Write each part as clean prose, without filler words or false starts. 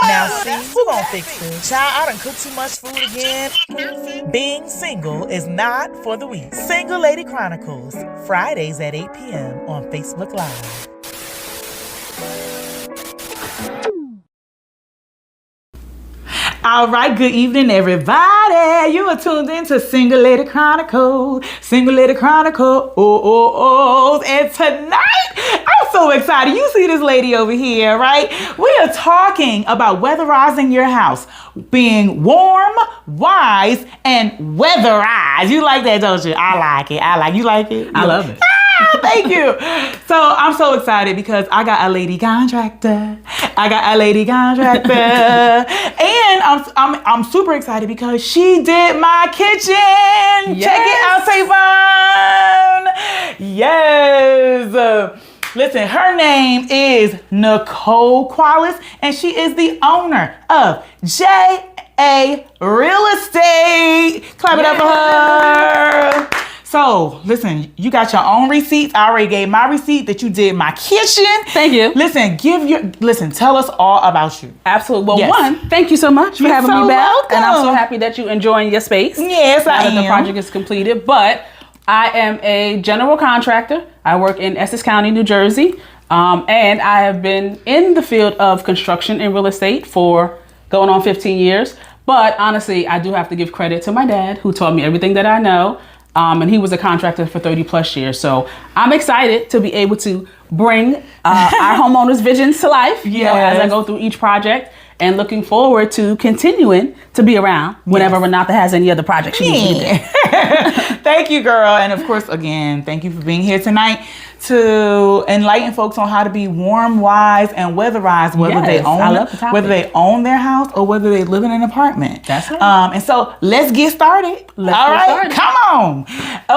Now see, who gonna fix this? Child, I done cooked too much food again. Being single is not for the weak. Single Lady Chronicles, Fridays at 8 p.m. on Facebook Live. All right, good evening, everybody. You are tuned in to Single Lady Chronicles, Single Lady Chronicles. And tonight, I'm so excited. You see this lady over here, right? We are talking about weatherizing your house, being warm, wise, and weatherized. You like that, don't you? I like it. You like it? I love it. Thank you. So I'm so excited because I got a lady contractor. And I'm super excited because she did my kitchen. Yes. Check it out, Tavon. Yes. Listen, her name is Nicole Qualis, and she is the owner of J.A. Real Estate. Clap it up for her. So, listen, you got your own receipts. I already gave my receipt that you did my kitchen. Thank you. Listen, tell us all about you. Absolutely. Well, Yes. One, thank you so much for having so me back. welcome. And I'm so happy that you're enjoying your space. Yes, now I that am. the project is completed. But I am a general contractor. I work in Essex County, New Jersey. And I have been in the field of construction and real estate for going on 15 years. But honestly, I do have to give credit to my dad, who taught me everything that I know. And he was a contractor for 30 plus years. So I'm excited to be able to bring our homeowners' visions to life you know, as I go through each project, and looking forward to continuing to be around whenever Rhenotha has any other projects she needs to be there. Thank you, girl. And of course, again, thank you for being here tonight to enlighten folks on how to be warm, wise, and weatherized, whether they own their house or whether they live in an apartment. That's right. And so let's get started. Let's get started. Come on.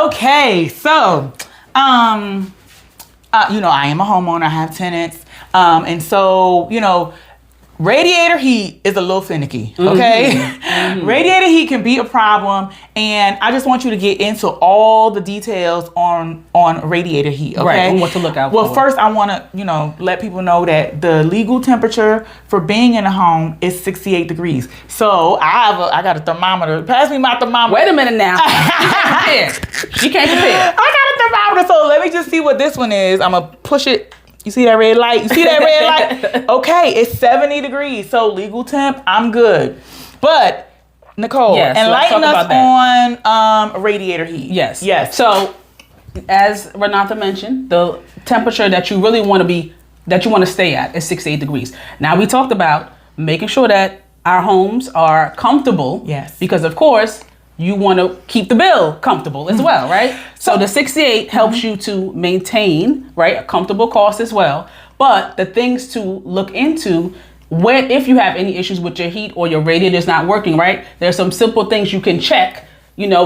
Okay, so I am a homeowner. I have tenants, and so radiator heat is a little finicky, okay? Mm-hmm. Radiator heat can be a problem, and I just want you to get into all the details on radiator heat, okay? Right, and what to look out for. Well, first I want to, let people know that the legal temperature for being in a home is 68 degrees. So I got a thermometer. Pass me my thermometer. Wait a minute now. She can't compare. I got a thermometer, so let me just see what this one is. I'm going to push it. You see that red light? Okay, it's 70 degrees. So legal temp, I'm good. But Nicole, enlighten us on radiator heat. Yes. So as Rhenotha mentioned, the temperature that you really want to stay at is 68 degrees. Now we talked about making sure that our homes are comfortable. Yes. Because of course, you want to keep the bill comfortable as well, right? So the 68 helps you to maintain, right, a comfortable cost as well. But the things to look into if you have any issues with your heat or your radiator is not working, right? There's some simple things you can check,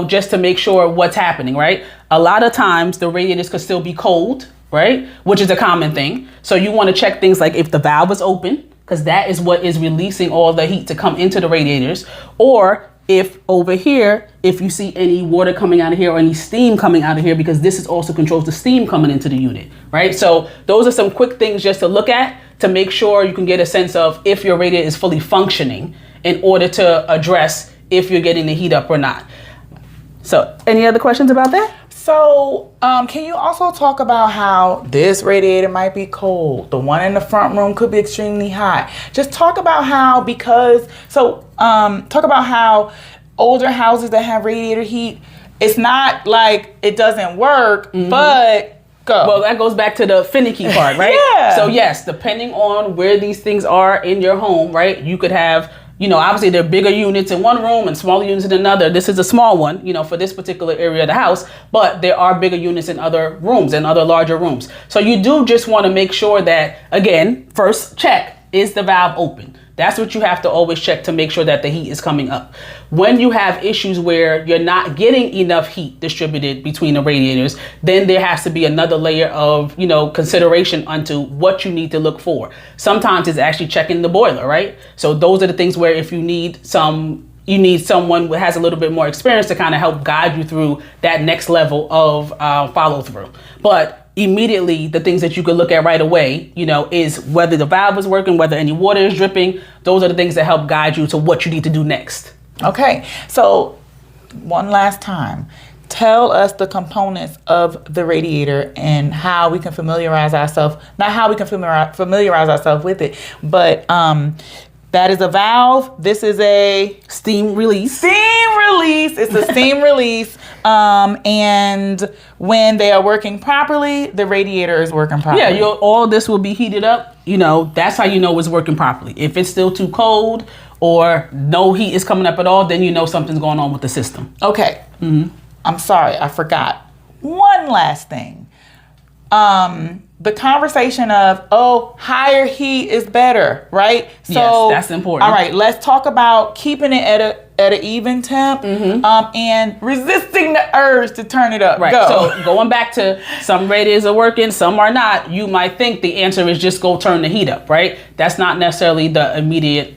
just to make sure what's happening, right? A lot of times the radiators could still be cold, right? Which is a common thing. So you want to check things like if the valve is open, because that is what is releasing all the heat to come into the radiators, or if over here, if you see any water coming out of here or any steam coming out of here, because this is also controls the steam coming into the unit, right? So those are some quick things just to look at to make sure you can get a sense of if your radiator is fully functioning in order to address if you're getting the heat up or not. So any other questions about that? So, can you also talk about how this radiator might be cold? The one in the front room could be extremely hot. Just talk about how, talk about how older houses that have radiator heat, it's not like it doesn't work, but go. Well, that goes back to the finicky part, right? Yeah. So yes, depending on where these things are in your home, right? You could have, obviously there are bigger units in one room and smaller units in another. This is a small one, for this particular area of the house, but there are bigger units in other rooms and other larger rooms. So you do just want to make sure that, again, first check, is the valve open? That's what you have to always check to make sure that the heat is coming up. When you have issues where you're not getting enough heat distributed between the radiators, then there has to be another layer of, consideration onto what you need to look for. Sometimes it's actually checking the boiler, right? So those are the things where if you need someone who has a little bit more experience to kind of help guide you through that next level of follow through. But immediately the things that you could look at right away, is whether the valve is working, whether any water is dripping. Those are the things that help guide you to what you need to do next. Okay, so one last time, tell us the components of the radiator and how we can familiarize ourselves, not how we can familiarize ourselves with it, but that is a valve. This is a steam release. It's a steam release. And when they are working properly, the radiator is working properly. Yeah, all this will be heated up. That's how you know it's working properly. If it's still too cold or no heat is coming up at all, then you know something's going on with the system. Okay. Mm-hmm. I'm sorry, I forgot. One last thing. The conversation of, higher heat is better, right? So, yes, that's important. All right, let's talk about keeping it at an even temp, and resisting the urge to turn it up. Right. Go. So going back to some radiators are working, some are not. You might think the answer is just go turn the heat up, right? That's not necessarily the immediate,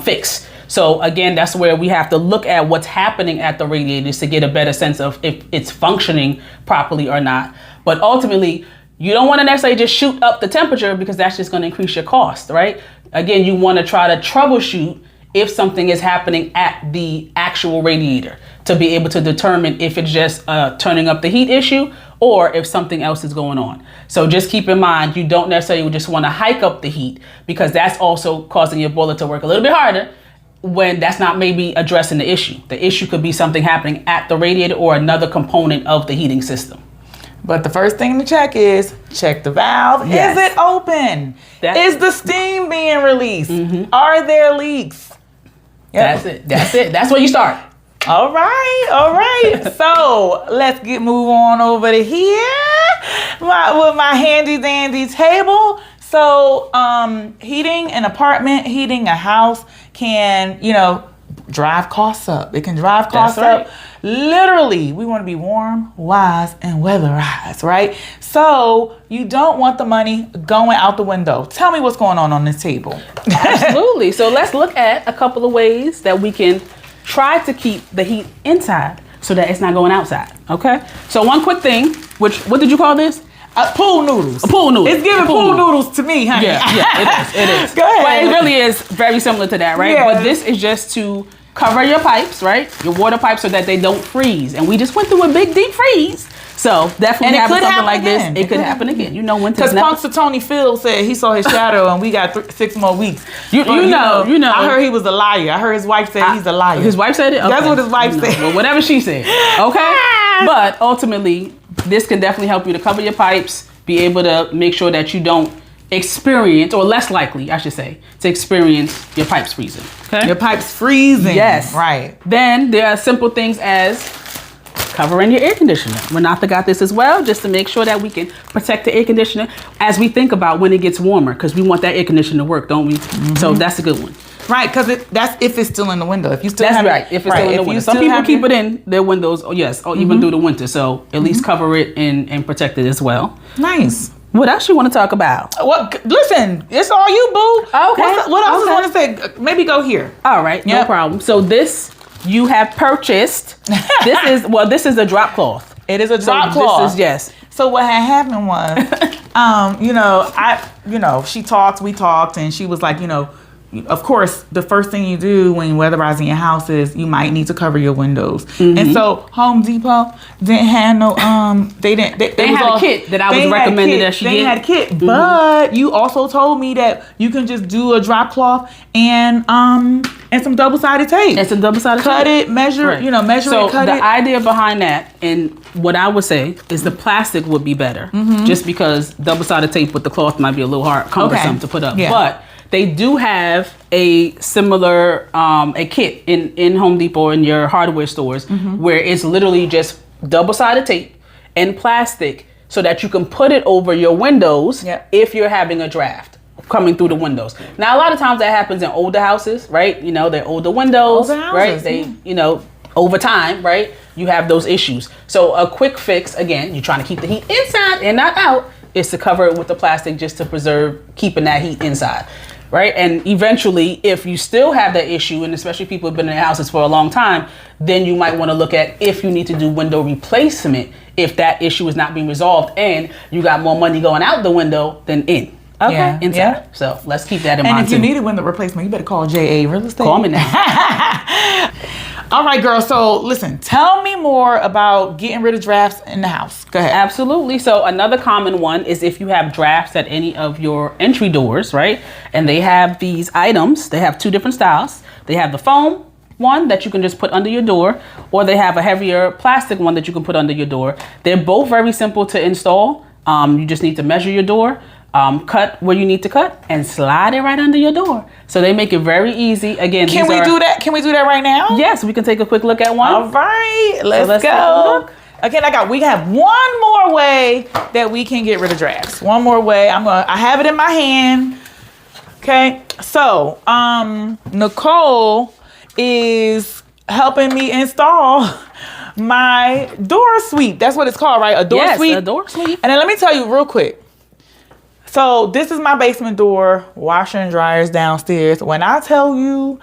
fix. So again, that's where we have to look at what's happening at the radiators to get a better sense of if it's functioning properly or not. But ultimately, you don't want to necessarily just shoot up the temperature because that's just going to increase your cost, right? Again, you want to try to troubleshoot if something is happening at the actual radiator to be able to determine if it's just turning up the heat issue or if something else is going on. So just keep in mind, you don't necessarily just want to hike up the heat because that's also causing your boiler to work a little bit harder when that's not maybe addressing the issue. The issue could be something happening at the radiator or another component of the heating system. But the first thing to check is check the valve. Yes. Is it open? Is the steam being released? Are there leaks? Yep. That's it. That's where you start. All right. So let's move on over to here with my handy dandy table. So heating an apartment, heating a house can, drive costs up. It can drive costs up. Literally, we want to be warm, wise, and weatherized, right? So you don't want the money going out the window. Tell me what's going on this table. Absolutely. So let's look at a couple of ways that we can try to keep the heat inside so that it's not going outside. Okay. So one quick thing, what did you call this? Pool noodles. Pool noodles. It's giving pool noodles to me, honey. Yeah, it is. Go ahead. But it really is very similar to that, right? Yeah. But this is just to cover your pipes, right? Your water pipes so that they don't freeze. And we just went through a big deep freeze. So definitely having something like this, it could happen again. Winter's never. Because Punkster Tony Phil said he saw his shadow and we got 6 more weeks. You know. I heard he was a liar. I heard his wife said he's a liar. His wife said it? Okay. That's what his wife said. Well, whatever she said. Okay? But ultimately, this can definitely help you to cover your pipes, be able to make sure that you don't experience, or less likely, I should say, to experience your pipes freezing. Okay? Your pipes freezing. Yes. Right. Then there are simple things as covering your air conditioner. Rhenotha got this as well, just to make sure that we can protect the air conditioner as we think about when it gets warmer, because we want that air conditioner to work, don't we? So that's a good one. Right, because that's if it's still in the window. If you still That's right. If it's still in the window. Some people keep it in their windows, or even through the winter. So at least cover it and protect it as well. Nice. What else you want to talk about? Listen, it's all you, boo. Okay. What else you want to say? Maybe go here. All right, no problem. So this you have purchased. This is a drop cloth. It is a drop cloth. This is, yes. So what had happened was, we talked, and she was like, of course, the first thing you do when weatherizing your house is you might need to cover your windows. And so Home Depot didn't have no they had a kit that I was recommended that she get. They had a kit, but you also told me that you can just do a drop cloth and some double-sided tape. And some double-sided cut tape. it, measure, right. Measure so it, cut it. So the idea behind that, and what I would say is the plastic would be better, just because double-sided tape with the cloth might be a little cumbersome to put up. Yeah. But they do have a similar a kit in Home Depot or in your hardware stores where it's literally just double-sided tape and plastic so that you can put it over your windows if you're having a draft coming through the windows. Now, a lot of times that happens in older houses, right? They're older windows, right? They, over time, right? You have those issues. So a quick fix, again, you're trying to keep the heat inside and not out, is to cover it with the plastic just to preserve keeping that heat inside. right? And eventually, if you still have that issue, and especially people who've been in their houses for a long time, then you might want to look at if you need to do window replacement if that issue is not being resolved and you got more money going out the window than in. Okay. Yeah. Inside. Yeah. So let's keep that in mind. And if you too. need a window replacement, you better call JA Real Estate. Call me now. All right, girl. So listen, tell me more about getting rid of drafts in the house. Go ahead. Absolutely. So another common one is if you have drafts at any of your entry doors, right? And they have these items. They have two different styles. They have the foam one that you can just put under your door, or they have a heavier plastic one that you can put under your door. They're both very simple to install. You just need to measure your door, cut where you need to cut, and slide it right under your door. So they make it very easy. Again, Can we do that? Can we do that right now? Yes, we can take a quick look at one. All right, let's take a go. look. Again, we have one more way that we can get rid of drafts. One more way. I have it in my hand. Okay. So, Nicole is helping me install my door sweep. That's what it's called, right? A door sweep. Yes, a door sweep. And then let me tell you real quick. So this is my basement door, washer and dryers downstairs. When I tell you,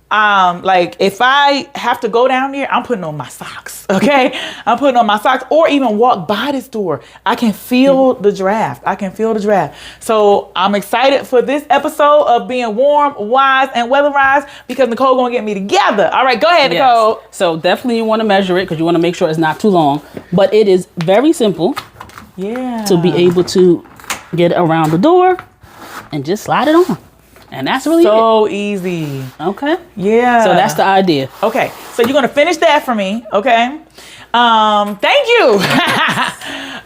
like if I have to go down there, I'm putting on my socks, okay? I'm putting on my socks or even walk by this door. I can feel the draft. I can feel the draft. So I'm excited for this episode of being warm, wise, and weatherized because Nicole gonna get me together. All right, go ahead, Nicole. So definitely you want to measure it because you want to make sure it's not too long. But it is very simple to be able to get around the door and just slide it on. And that's really so easy. Okay. Yeah. So that's the idea. Okay. So you're gonna finish that for me, okay? Thank you.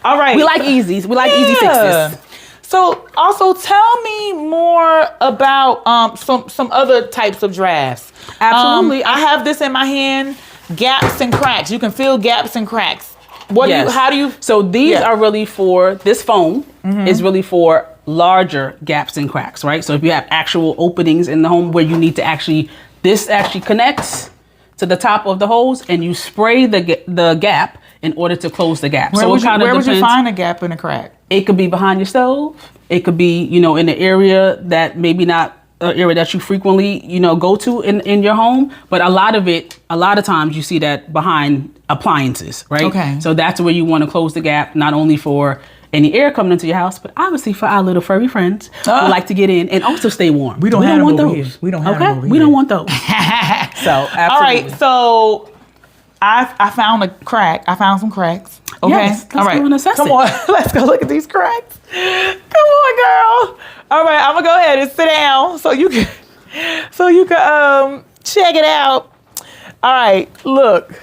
All right. We like easies. We like easy fixes. So also tell me more about some other types of drafts. Absolutely. I have this in my hand. Gaps and cracks. You can feel gaps and cracks. How do you? So these are really for this foam is really for larger gaps and cracks, right? So if you have actual openings in the home where you need to this actually connects to the top of the hose and you spray the gap in order to close the gap. Where would you find a gap and a crack? It could be behind your stove. It could be, in an area that maybe not an area that you frequently, go to in your home. But a lot of times you see that behind appliances, right? Okay. So that's where you want to close the gap, not only for any air coming into your house, but obviously for our little furry friends who like to get in and also stay warm. We don't want those. We don't have them over here. We don't want those. So absolutely. All right. So I found a crack. I found some cracks. Okay. Yes, all right. Come on. Let's go look at these cracks. Come on, girl. All right. I'm gonna go ahead and sit down so you can check it out. All right. Look.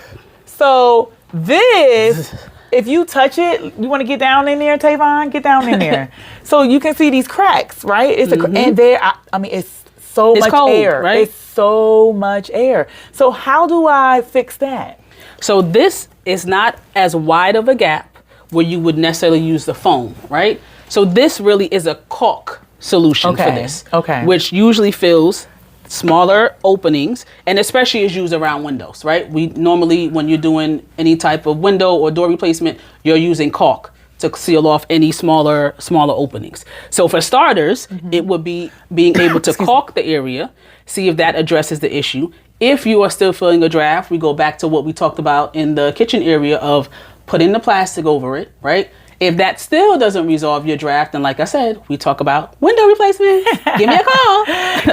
So this. If you touch it, you want to get down in there, Tavon? Get down in there. So you can see these cracks, right? It's and there. It's so much cold, air. Right? It's so much air. So how do I fix that? So this is not as wide of a gap where you would necessarily use the foam, right? So this really is a caulk solution for this, which usually fills smaller openings, and especially is used around windows, right? We normally, when you're doing any type of window or door replacement, you're using caulk to seal off any smaller openings. So for starters, it would be being able to caulk the area, see if that addresses the issue. If you are still feeling a draft, we go back to what we talked about in the kitchen area of putting the plastic over it, right? If that still doesn't resolve your draft, then like I said, we talk about window replacement. Give me a call.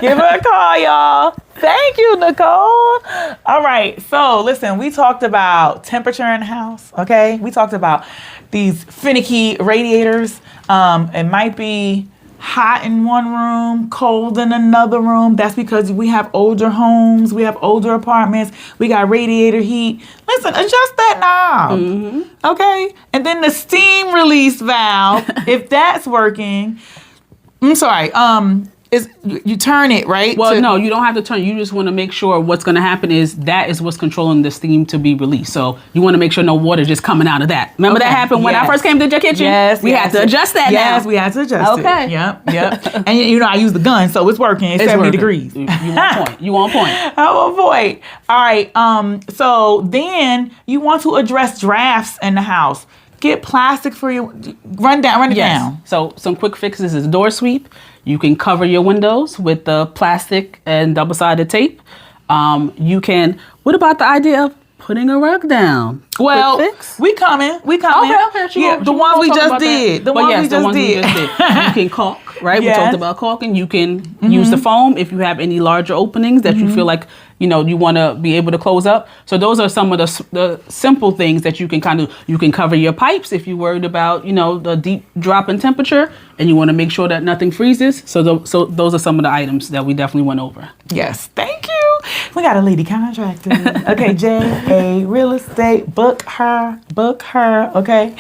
Give her a call, y'all. Thank you, Nicole. All right. So listen, we talked about temperature in the house, okay? We talked about these finicky radiators. It might be hot in one room, cold in another room. That's because we have older homes, we have older apartments, we got radiator heat. Listen, adjust that knob, okay? And then the steam release valve, if that's working, I'm sorry, is you turn it, right? Well, no, you don't have to turn. You just want to make sure what's going to happen is that is what's controlling the steam to be released. So you want to make sure no water just coming out of that. Remember that happened when I first came to your kitchen? Yes. We had to adjust that now. Yes, we had to adjust it. Okay. Yep. And I use the gun, so it's working. It's 70 degrees. You on point. You on point. I'm on point. All right. So then you want to address drafts in the house. get plastic for your, run it down. So some quick fixes is door sweep. You can cover your windows with the plastic and double-sided tape. You can, what about the idea of putting a rug down? Well, we coming. Okay. The ones we just did. The ones we just did. You can caulk, right? Yes. We talked about caulking. You can use the foam if you have any larger openings that you feel like, you want to be able to close up. So those are some of the simple things that you can you can cover your pipes if you're worried about, the deep drop in temperature and you want to make sure that nothing freezes. So those are some of the items that we definitely went over. Yes, thank you. We got a lady contractor. Okay, J.A. Real Estate, book her, okay?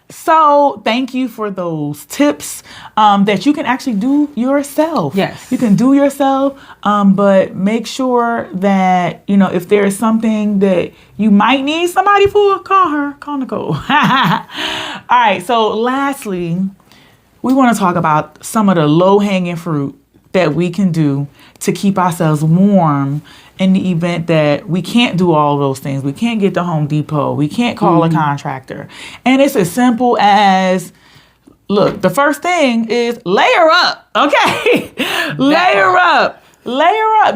So thank you for those tips that you can actually do yourself. Yes. You can do yourself, but make sure that, if there is something that you might need somebody for, call Nicole. All right, so lastly, we want to talk about some of the low-hanging fruit that we can do to keep ourselves warm in the event that we can't do all those things. We can't get to Home Depot. We can't call a contractor. And it's as simple as, look, the first thing is layer up, okay? Layer up.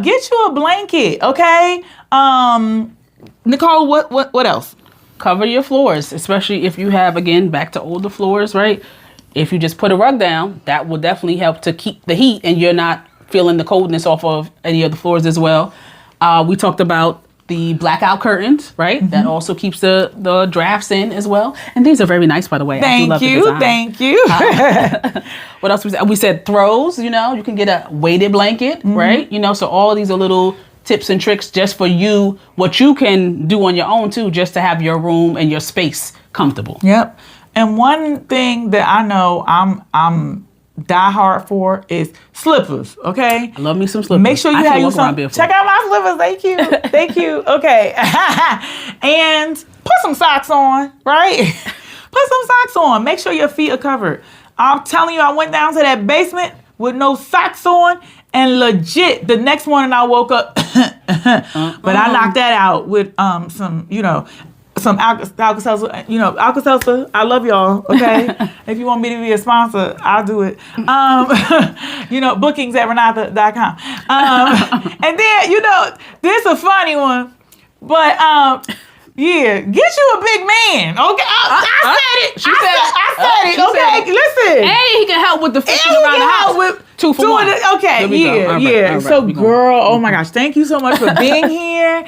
Get you a blanket, okay? Nicole, what else? Cover your floors, especially if you have, again, back to older floors, right? If you just put a rug down, that will definitely help to keep the heat and you're not feeling the coldness off of any of the floors as well. We talked about the blackout curtains, right? That also keeps the drafts in as well. And these are very nice, by the way. Thank you. What else? We said throws, you can get a weighted blanket, right? So all of these are little tips and tricks just for you, what you can do on your own too, just to have your room and your space comfortable. Yep. And one thing that I know I'm die hard for is slippers, okay? I love me some slippers. Make sure you have some. Check out my slippers. Thank you. Okay. And put some socks on, right? Put some socks on. Make sure your feet are covered. I'm telling you, I went down to that basement with no socks on, and legit, the next morning I woke up, but I knocked that out with some Alka-Seltzer, Alka-Seltzer. I love y'all, okay? If you want me to be a sponsor, I'll do it. Bookings at Rhenotha.com. And then, this is a funny one, but yeah, get you a big man, okay? I said it. I said it, okay? Listen. And he can help with the fixing around the house. With 2 for 1. Okay, yeah. Right, so, girl, oh my gosh, thank you so much for being here.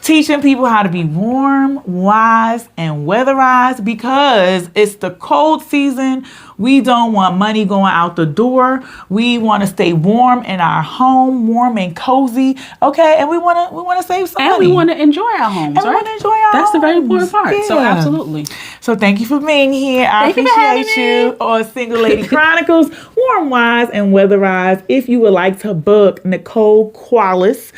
Teaching people how to be warm, wise, and weatherized because it's the cold season. We don't want money going out the door. We want to stay warm in our home, warm and cozy. Okay, and we want to save some money. And we want to enjoy our homes, and right? We want to enjoy our That's homes. the very important part. Yeah. So absolutely. So thank you for being here. I appreciate you on Single Lady Chronicles, warm, wise, and weatherized. If you would like to book Nicole Qualis,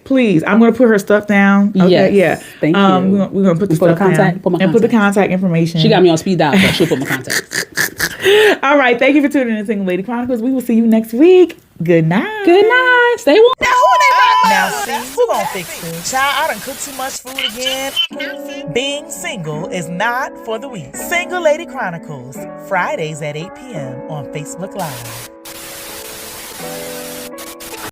please, I'm going to put her stuff down. Okay, yes, thank you. We're going to put the stuff down. Put the contact information. She got me on speed dial, but she'll put my contact. All right. Thank you for tuning in to Single Lady Chronicles. We will see you next week. Good night. Good night. Stay warm. Now, see, who gonna fix this? Child, I done cooked too much food again. Being single is not for the weak. Single Lady Chronicles, Fridays at 8 p.m. on Facebook Live.